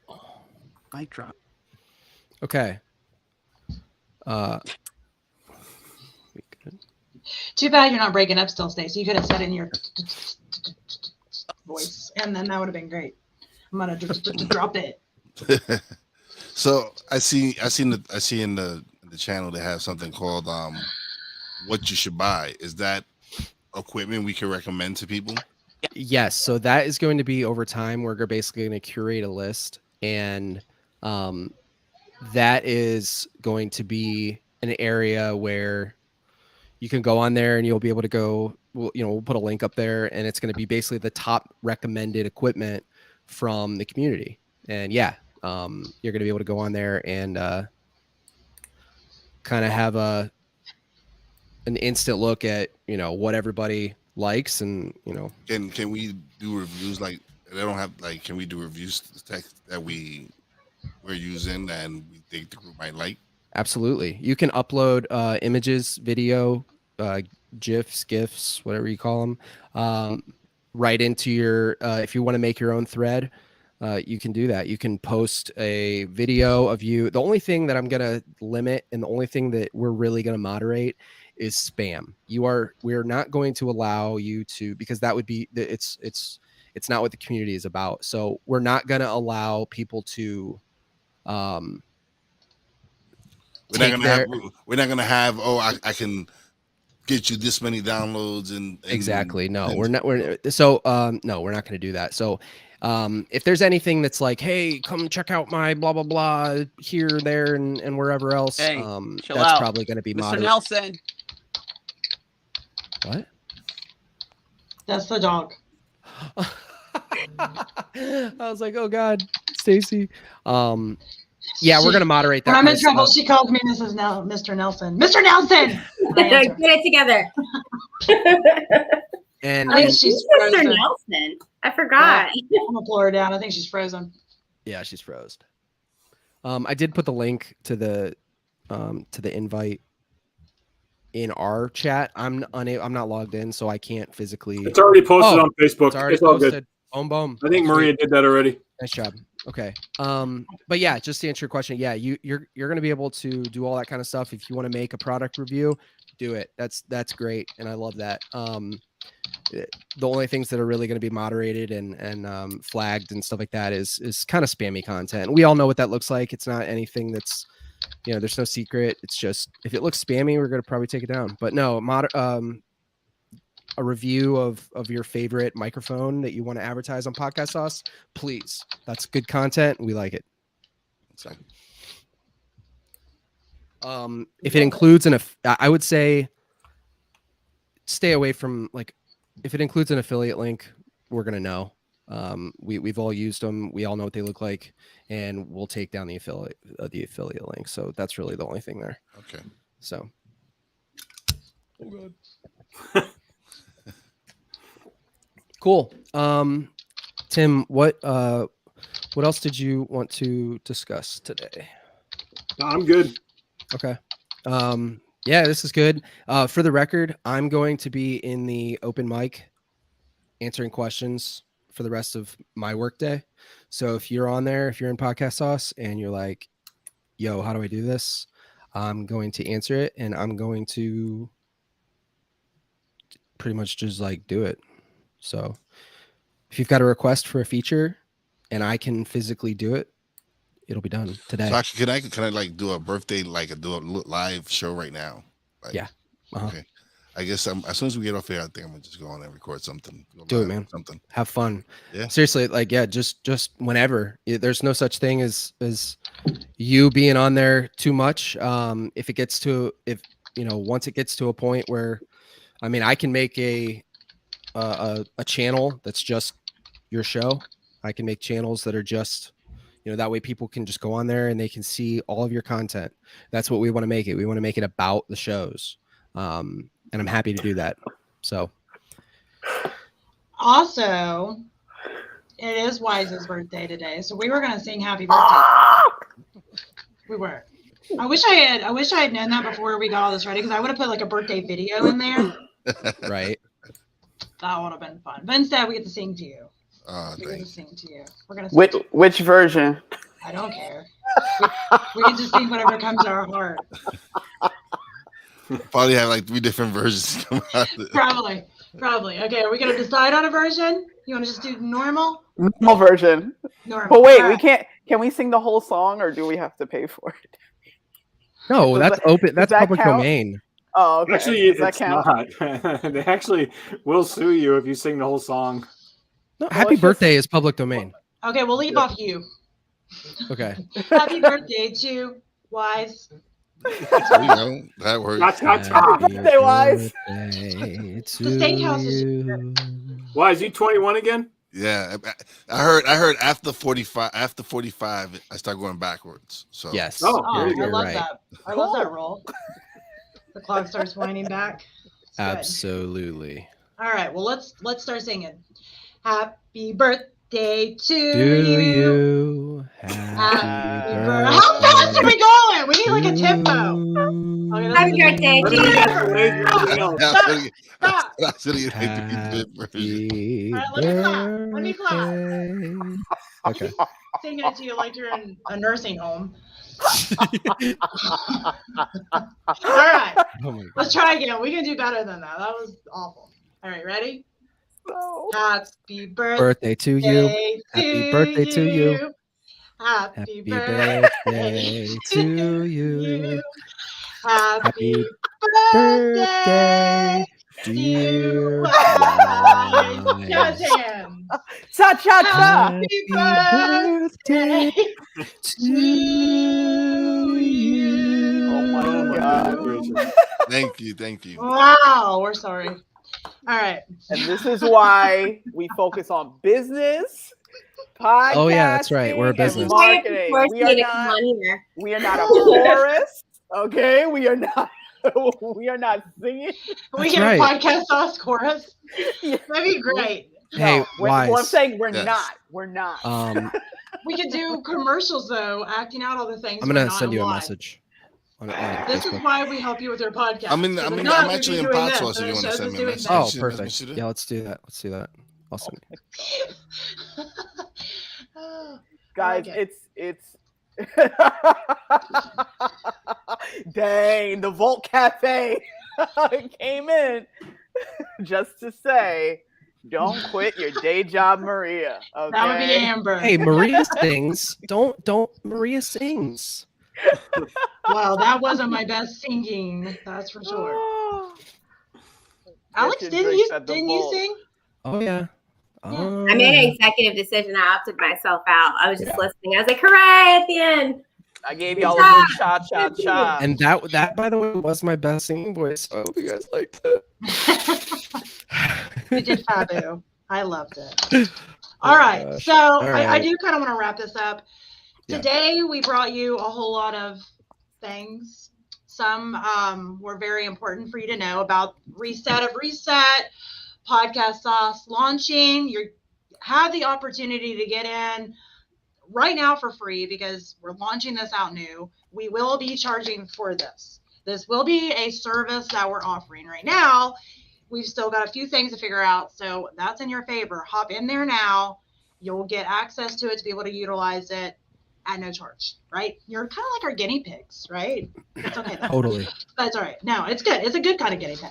Mic drop. Okay. Too bad you're not breaking up still, Stacey. You could have said it in your voice, and then that would have been great. I'm gonna drop it. So I see in the channel they have something called what you should buy. Is that equipment we can recommend to people? Yes. So that is going to be over time. We're basically going to curate a list, and that is going to be an area where you can go on there and you'll be able to go, we'll put a link up there, and it's going to be basically the top recommended equipment from the community. And you're going to be able to go on there and kind of have an instant look at, what everybody likes, and, Can we do reviews? Like, they don't have, like, can we do reviews text that we're using and we think the group might like? Absolutely. You can upload images, video, GIFs, whatever you call them, right into your, if you want to make your own thread, you can do that. You can post a video of you. The only thing that I'm going to limit and the only thing that we're really going to moderate is spam. We're not going to allow you to, because that would be, it's not what the community is about. So we're not going to allow people to, we're not gonna have I can get you this many downloads and exactly. No, we're not going to do that. So if there's anything that's like, hey, come check out my blah blah blah here, there, and wherever else, Hey, that's out. probably going to be Mr. moderate. Nelson. What? That's the dog. I was like, oh God, Stacy. Yeah, we're gonna moderate that. When I'm in trouble, she calls me Mr. Nelson. Mr. Nelson! Get it together. And I think she's Mr. frozen. Nelson. I forgot. Yeah, I'm gonna pull her down. I think she's frozen. Yeah, she's froze. I did put the link to the invite in our chat. I'm not logged in, so I can't physically. It's already posted on Facebook. It's already all posted. good. Boom, boom. I think Maria did that already. Nice job. Okay. But yeah, just to answer your question, yeah, you're gonna be able to do all that kind of stuff. If you want to make a product review, do it. That's great, and I love that. The only things that are really going to be moderated and flagged and stuff like that is kind of spammy content. We all know what that looks like. It's not anything that's, there's no secret. It's just, if it looks spammy, we're going to probably take it down. But no, a review of your favorite microphone that you want to advertise on Podcast Sauce, please. That's good content. We like it. So, if it includes I would say stay away from, like, if it includes an affiliate link, we're going to know. We've all used them. We all know what they look like, and we'll take down the affiliate link. So that's really the only thing there. Okay. So. Oh God. Cool. Tim, what else did you want to discuss today? I'm good. Okay. Yeah, this is good. For the record, I'm going to be in the open mic answering questions for the rest of my workday. So if you're on there, if you're in Podcast Sauce and you're like, yo, how do I do this? I'm going to answer it, and I'm going to pretty much just like do it. So if you've got a request for a feature and I can physically do it, it'll be done today. So actually, can I like do a birthday, do a live show right now? Like, yeah. Uh-huh. Okay. I guess as soon as we get off here, I think I'm gonna just go on and record something. Do it, man. Something. Have fun. Yeah. Seriously, just whenever. There's no such thing as you being on there too much. Once it gets to a point where, I can make a channel that's just your show. I can make channels that are just, that way people can just go on there and they can see all of your content. That's what we want to make it. We want to make it about the shows. And I'm happy to do that. So. Also, it is Wise's birthday today, so we were going to sing happy birthday. We were. I wish I had known that before we got all this ready, because I would have put like a birthday video in there. Right. That would have been fun. But instead, we get to sing to you. We get to sing to you. We're gonna sing which version? I don't care. We can just sing whatever comes to our heart. Probably have like 3 different versions come out. Probably. Okay, are we gonna decide on a version? You want to just do normal? Normal version. Normal. But wait, All we can't. Can we sing the whole song, or do we have to pay for it? No, that's open. That's public domain. Oh, okay. Actually, Does that it's count? not. They actually will sue you if you sing the whole song. No, happy birthday is public domain. Okay, we'll leave off you. Okay. Happy birthday to Wise. That works. Happy birthday, Wise. The steakhouse is. Wise, you 21 again? Yeah, I heard after 45, I start going backwards. So yes. Oh, I love right. that. I love that roll. The clock starts winding back. It's good. Absolutely. All right. Well, let's start singing. Happy birthday to Do you Happy birthday. How fast are we going? We need like a tempo. Okay, Happy birthday, Stop. Happy All right, let me clap. Okay. Singing it to you like you're in a nursing home. All right. Oh my Let's try again. We can do better than that. That was awful. All right, ready? No. Happy Birthday to you. Happy birthday to you. Happy birthday to you. Happy birthday, dear Wise. Wise. Jazz hands. Cha cha cha. Happy birthday to you. Oh my God. gracious. Thank you. Wow, we're sorry. All right. And this is why we focus on business, podcasting. Oh yeah, that's right. We're a and business. marketing. We are not a chorus. Okay, we are not. We are not singing. We That's get right. a podcast sauce chorus. Yeah. That'd be great. Hey, Well, I'm Wise. saying we're Yes. not. We're not. We could do commercials though, acting out all the things. I'm we're gonna not send you a live. message. On This is Facebook. why we help you with your podcast. I'm in. Because I'm if in. not, I'm we'd actually be in doing pod this, sauce. and If you it want to shows send us me a doing message. Oh, Shoot, perfect. message it. Yeah, let's do that. I'll send it. Guys, Okay. it's dang, the Volt Cafe came in just to say, don't quit your day job, Maria. Okay? That would be Amber. Hey, Maria sings. Don't Maria sings. Well, that wasn't my best singing, that's for sure. Alex, your didn't drinks at the you vault. sing? Oh yeah. Oh, I made yeah. an executive decision. I opted myself out. I was just listening. I was like, hooray at the end. I gave y'all a good cha cha cha. And that by the way was my best singing voice. I hope you guys liked it. We did Fabu. I loved it. All right. gosh. So All I right. do kind of want to wrap this up. Yeah. Today, we brought you a whole lot of things. Some were very important for you to know about Reset, Podcast Sauce launching. You have the opportunity to get in right now for free because we're launching this out new. We will be charging for this. This will be a service that we're offering right now. We've still got a few things to figure out, so that's in your favor. Hop in there now. You'll get access to it to be able to utilize it at no charge, right? You're kind of like our guinea pigs, right? It's okay though. Totally. That's all right. No, it's good. It's a good kind of guinea pig.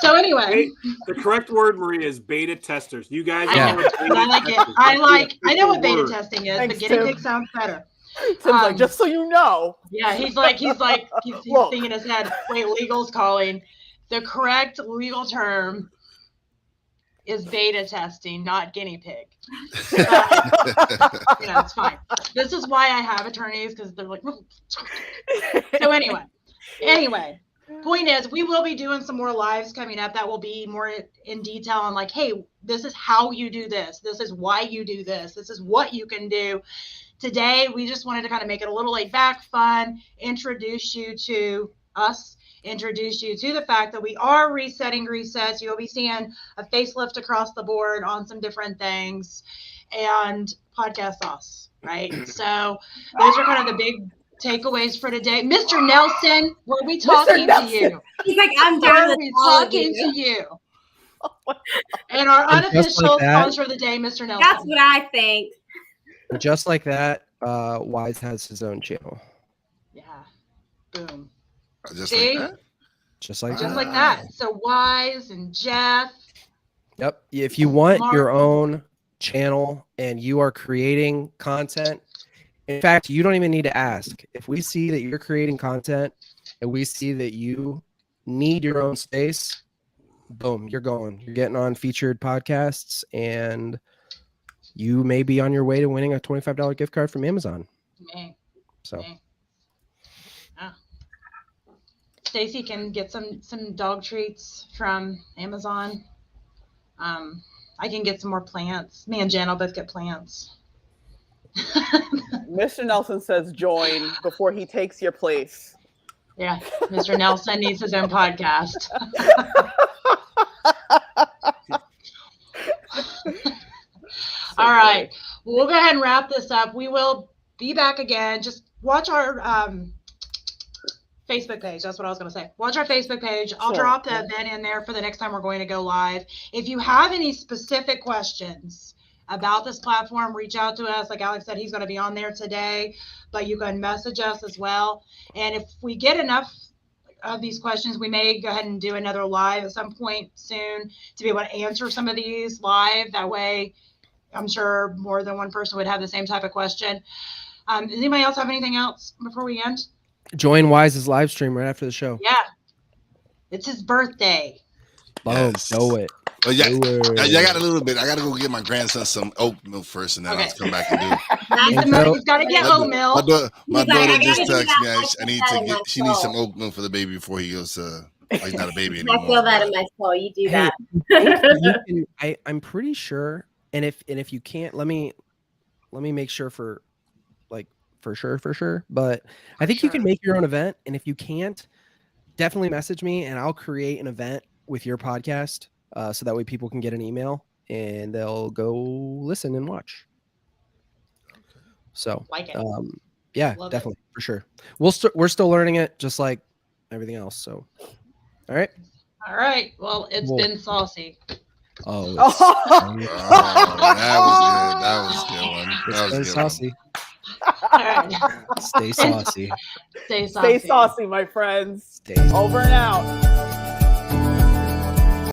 So anyway, Hey, the correct word, Maria, is beta testers. You guys Yeah. know what beta I like it. testers- I know what beta word. testing is, Thanks, but guinea Tim. pig sounds better. Tim's like, just so you know. Yeah, he's Look. thinking in his head, wait, legal's calling. The correct legal term is beta testing, not guinea pig. It's fine. This is why I have attorneys, because they're like, so anyway, point is, we will be doing some more lives coming up that will be more in detail on like, hey, this is how you do this. This is why you do this. This is what you can do. Today, we just wanted to kind of make it a little laid back, fun, introduce you to us, introduce you to the fact that we are resetting resets. You'll be seeing a facelift across the board on some different things and podcast sauce, right? So those are kind of the big takeaways for today. Mr. Nelson, were we talking to you? He's like, I'm down Were with we all of talking you. to you? And our And just unofficial like that- sponsor of the day, Mr. Nelson. That's what I think. Just like that, Wise has his own channel. Yeah. Boom. Just See? like that. Just like Just that. like that. So Wise and Jeff. Yep. If you want your Mark. own channel and you are creating content, in fact, you don't even need to ask. If we see that you're creating content and we see that you need your own space, boom, you're going. You're getting on featured podcasts and you may be on your way to winning a $25 gift card from Amazon. Me. So Me. Stacy can get some dog treats from Amazon. I can get some more plants. Me and Jen will both get plants. Mr. Nelson says join before he takes your place. Yeah, Mr. Nelson needs his own podcast. All right. We'll go ahead and wrap this up. We will be back again. Just watch our Facebook page. That's what I was going to say. Watch our Facebook page. I'll drop the event in there for the next time we're going to go live. If you have any specific questions about this platform, reach out to us. Like Alex said, he's going to be on there today, but you can message us as well. And if we get enough of these questions, we may go ahead and do another live at some point soon to be able to answer some of these live. That way, I'm sure more than one person would have the same type of question. Does anybody else have anything else before we end? Join Wise's live stream right after the show. Yeah. It's his birthday. Boom. Do it. Oh, yeah, I got a little bit. I got to go get my grandson some oat milk first, and then I'll come back and do it. He's got to get oat milk. My daughter just texted me. She needs some oat milk for the baby before he goes to. He's not a baby anymore. I feel that in my soul. You do that. I'm pretty sure, and if you can't, let me make sure for sure. But I think you can make your own event, and if you can't, definitely message me, and I'll create an event with your podcast. So that way people can get an email and they'll go listen and watch. So, like it. Yeah, love definitely it. For sure. We're still learning it just like everything else. So, all right. All right. Well, it's been saucy. Oh, that was good one. That was good saucy. All right. Stay saucy. Stay saucy. Stay saucy, my friends. Over and out.